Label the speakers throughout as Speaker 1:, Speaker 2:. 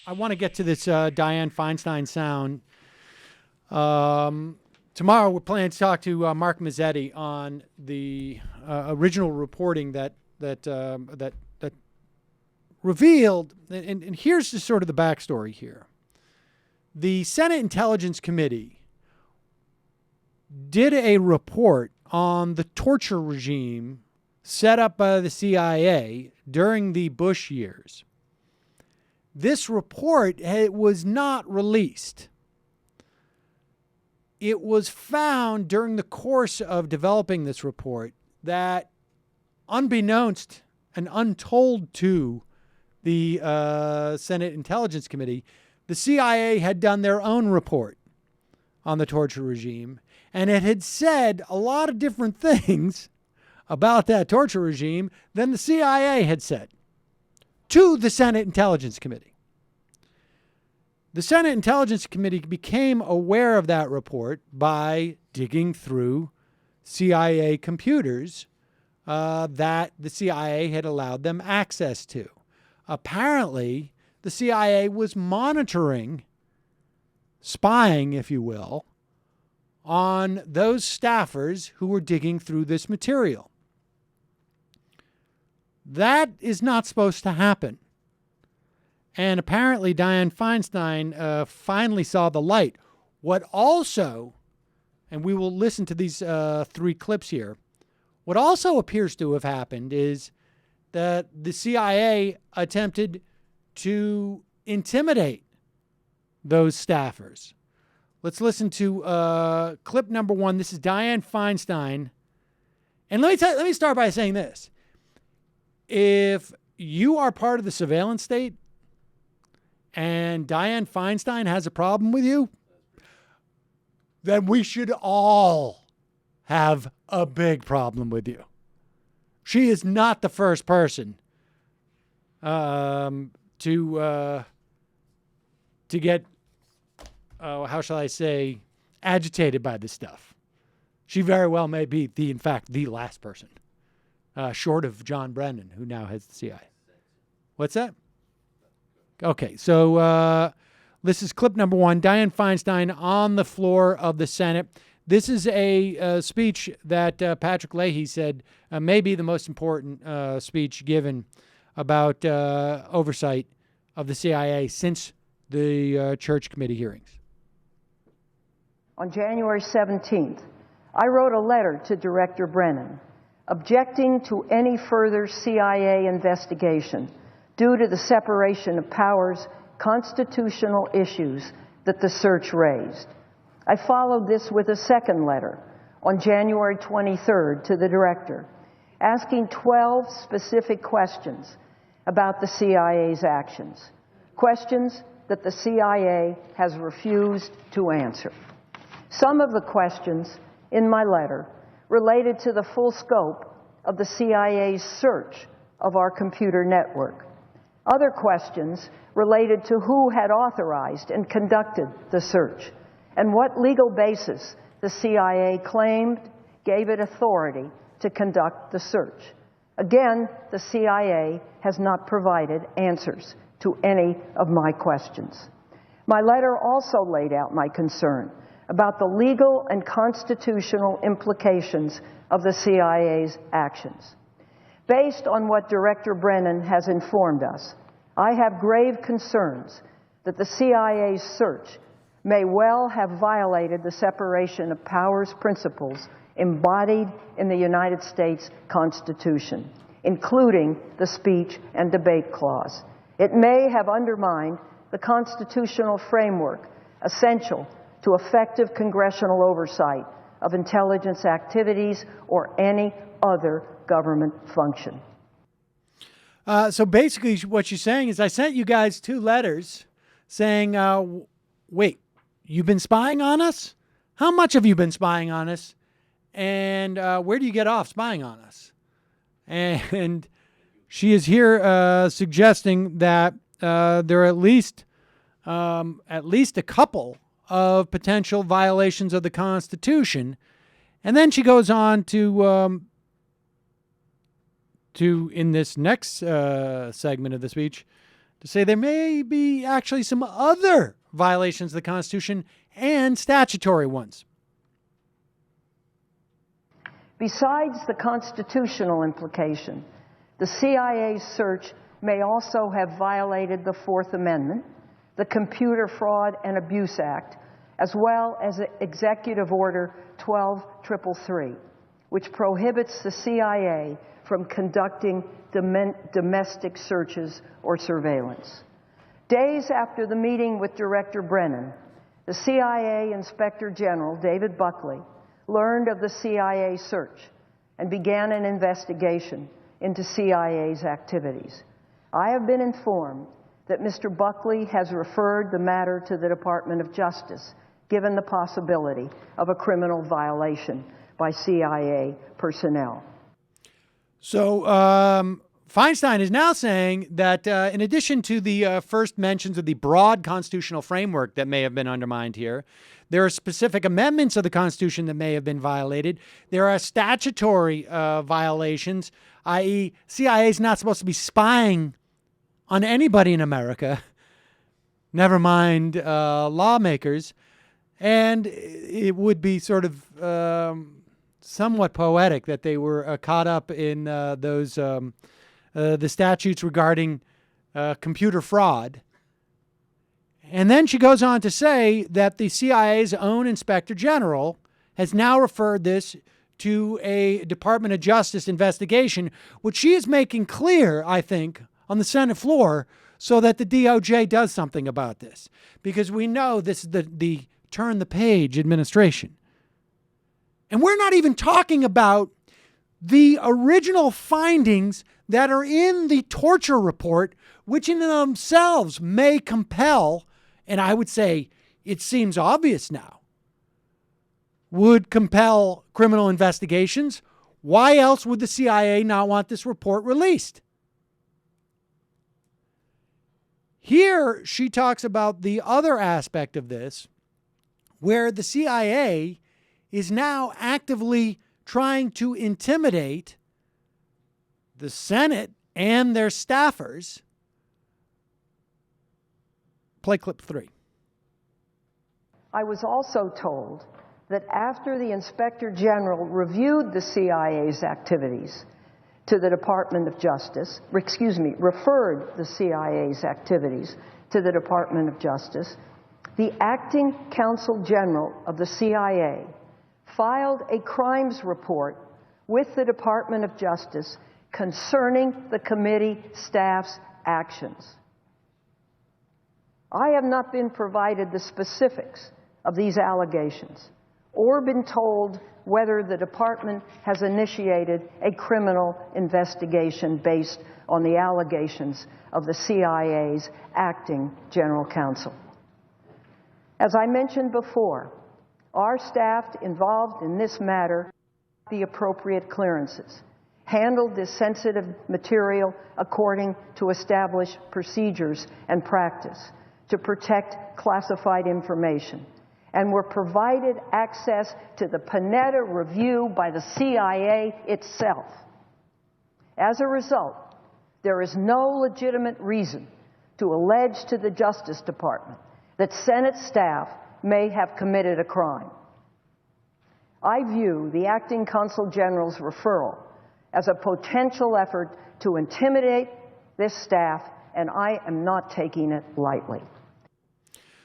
Speaker 1: I want to get to this Dianne Feinstein sound. Tomorrow we're planning to talk to Mark Mazzetti on the original reporting that revealed, and here's the sort of the backstory here. The Senate Intelligence Committee did a report on the torture regime set up by the CIA during the Bush years. This report was not released. It was found during the course of developing this report that, unbeknownst and untold to the Senate Intelligence Committee, the CIA had done their own report on the torture regime, and it had said a lot of different things about that torture regime than the CIA had said to the Senate Intelligence Committee. The Senate Intelligence Committee became aware of that report by digging through CIA computers that the CIA had allowed them access to. Apparently, the CIA was monitoring, spying, if you will, on those staffers who were digging through this material. That is not supposed to happen. And apparently Dianne Feinstein finally saw the light. What also, and we will listen to these three clips here, what also appears to have happened is that the CIA attempted to intimidate those staffers. Let's listen to clip number one. This is Dianne Feinstein. And let me start by saying this. If you are part of the surveillance state and Dianne Feinstein has a problem with you, then we should all have a big problem with you. She is not the first person to get, how shall I say, agitated by this stuff. She very well may be, in fact, the last person, short of John Brennan, who now has the CIA. What's that? Okay, so this is clip number one, Dianne Feinstein on the floor of the Senate. This is a speech that Patrick Leahy said may be the most important speech given about oversight of the CIA since the Church Committee hearings.
Speaker 2: On January 17th, I wrote a letter to Director Brennan objecting to any further CIA investigation due to the separation of powers constitutional issues that the search raised. I followed this with a second letter on January 23rd to the director, asking 12 specific questions about the CIA's actions, questions that the CIA has refused to answer. Some of the questions in my letter related to the full scope of the CIA's search of our computer network. Other questions related to who had authorized and conducted the search and what legal basis the CIA claimed gave it authority to conduct the search. Again, the CIA has not provided answers to any of my questions. My letter also laid out my concern about the legal and constitutional implications of the CIA's actions. Based on what Director Brennan has informed us, I have grave concerns that the CIA's search may well have violated the separation of powers principles embodied in the United States Constitution, including the speech and debate clause. It may have undermined the constitutional framework essential to effective congressional oversight of intelligence activities or any other government function.
Speaker 1: So basically what she's saying is I sent you guys two letters saying, wait, you've been spying on us? How much have you been spying on us? And where do you get off spying on us? And she is here suggesting that there are at least a couple of potential violations of the Constitution. And then she goes on to in this next segment of the speech, to say there may be actually some other violations of the Constitution and statutory ones.
Speaker 2: Besides the constitutional implication, the CIA's search may also have violated the Fourth Amendment, the Computer Fraud and Abuse Act, as well as Executive Order 12333, which prohibits the CIA from conducting domestic searches or surveillance. Days after the meeting with Director Brennan, the CIA Inspector General, David Buckley, learned of the CIA search and began an investigation into CIA's activities. I have been informed that Mr. Buckley has referred the matter to the Department of Justice, given the possibility of a criminal violation by CIA personnel.
Speaker 1: So Feinstein is now saying that in addition to the first mentions of the broad constitutional framework that may have been undermined here, there are specific amendments of the Constitution that may have been violated. There are statutory violations, i.e. CIA is not supposed to be spying on anybody in America, never mind lawmakers. And it would be sort of somewhat poetic that they were caught up in the statutes regarding computer fraud. And then she goes on to say that the CIA's own Inspector General has now referred this to a Department of Justice investigation, which she is making clear, I think, on the Senate floor so that the DOJ does something about this. Because we know this is the turn the page administration. And we're not even talking about the original findings that are in the torture report, which in themselves may compel, and I would say it seems obvious now, would compel criminal investigations. Why else would the CIA not want this report released? Here, she talks about the other aspect of this, where the CIA is now actively trying to intimidate the Senate and their staffers. Play clip 3.
Speaker 2: I was also told that after the Inspector General reviewed the CIA's activities to the Department of Justice, referred the CIA's activities to the Department of Justice, the acting Counsel General of the CIA filed a crimes report with the Department of Justice concerning the committee staff's actions. I have not been provided the specifics of these allegations or been told whether the department has initiated a criminal investigation based on the allegations of the CIA's acting general counsel. As I mentioned before, our staff involved in this matter the appropriate clearances, handled this sensitive material according to established procedures and practice to protect classified information, and were provided access to the Panetta review by the CIA itself. As a result, there is no legitimate reason to allege to the Justice Department that Senate staff may have committed a crime. I view the acting Consul General's referral as a potential effort to intimidate this staff, and I am not taking it lightly.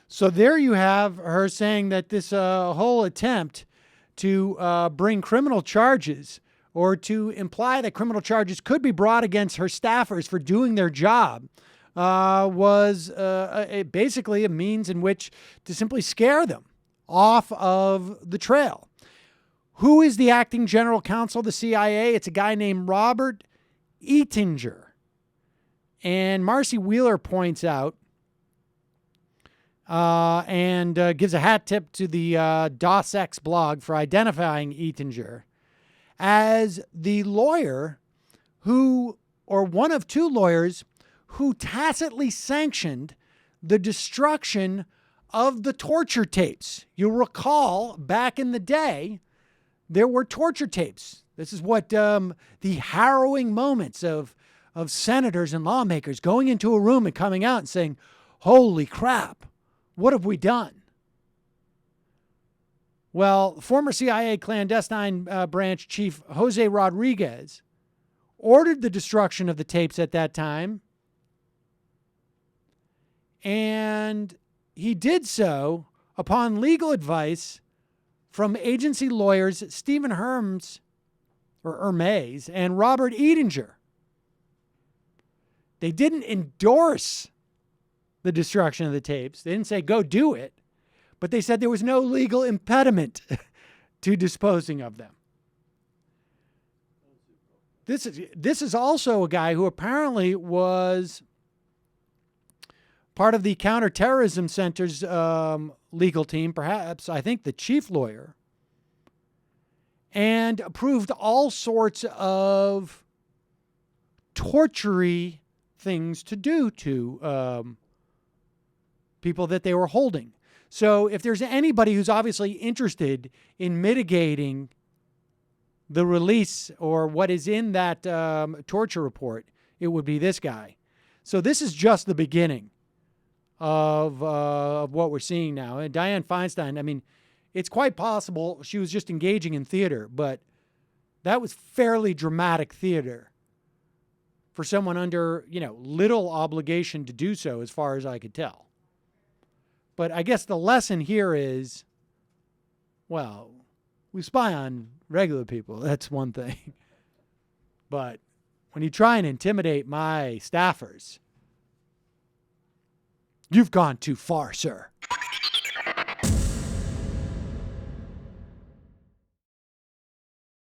Speaker 1: So there you have her saying that this whole attempt to bring criminal charges or to imply that criminal charges could be brought against her staffers for doing their job was basically a means in which to simply scare them off of the trail. Who is the acting general counsel of the CIA? It's a guy named Robert Ettinger. And Marcy Wheeler points out and gives a hat tip to the DOSX blog for identifying Ettinger as the lawyer who, or one of two lawyers, who tacitly sanctioned the destruction of the torture tapes. You'll recall back in the day, there were torture tapes. This is what the harrowing moments of of senators and lawmakers going into a room and coming out and saying, holy crap, what have we done? Well, former CIA clandestine branch chief Jose Rodriguez ordered the destruction of the tapes at that time, and he did so upon legal advice from agency lawyers Stephen Hermes and Robert Edinger. They didn't endorse the destruction of the tapes. They didn't say, go do it. But they said there was no legal impediment to disposing of them. This is also a guy who apparently was part of the Counterterrorism Center's legal team, perhaps, I think, the chief lawyer, and approved all sorts of torture-y things to do to people that they were holding. So if there's anybody who's obviously interested in mitigating the release or what is in that torture report, it would be this guy. So this is just the beginning of what we're seeing now. And Dianne Feinstein, I mean, it's quite possible she was just engaging in theater, but that was fairly dramatic theater for someone under, little obligation to do so, as far as I could tell. But I guess the lesson here is, well, we spy on regular people. That's one thing. But when you try and intimidate my staffers, you've gone too far, sir.